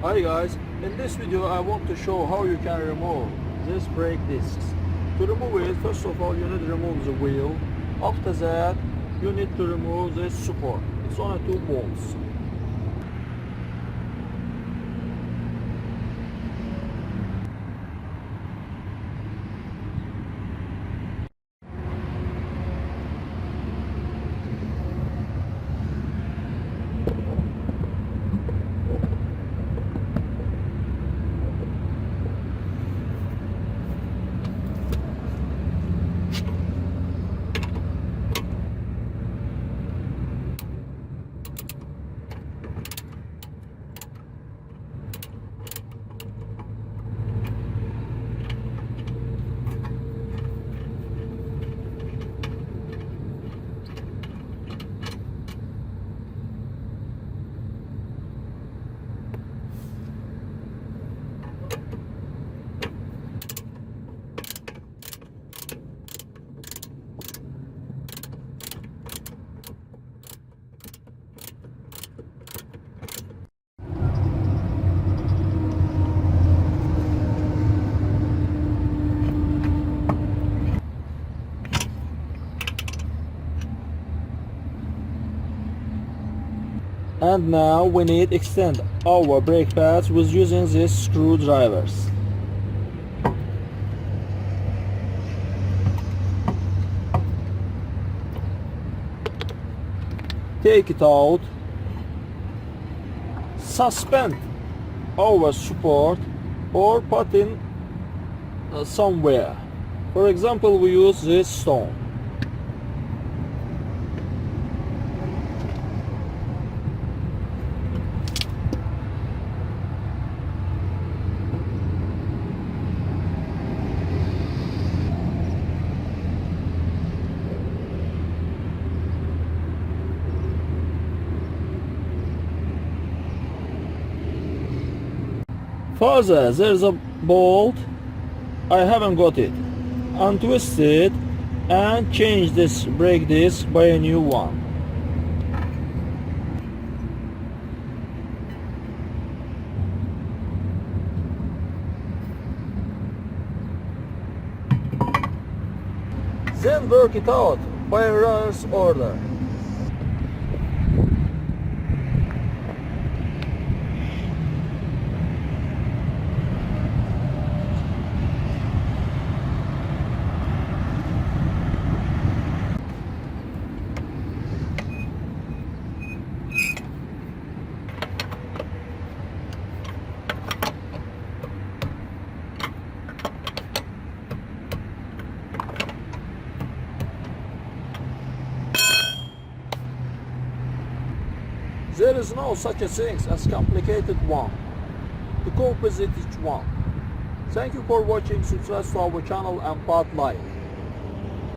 Hi guys, in this video I want to show how you can remove this brake discs. To remove it, first of all you need to remove the wheel. After that you need to remove this support. It's only 2 bolts. And now we need to extend our brake pads with using these screwdrivers. Take it out. Suspend our support or put in somewhere. For example, we use this stone. Further, there's a bolt. I haven't got it. Untwist it and change this brake disc by a new one. Then work it out by reverse order. There is no such a thing as complicated one. To cope with it each one. Thank you for watching. Subscribe to our channel and part like.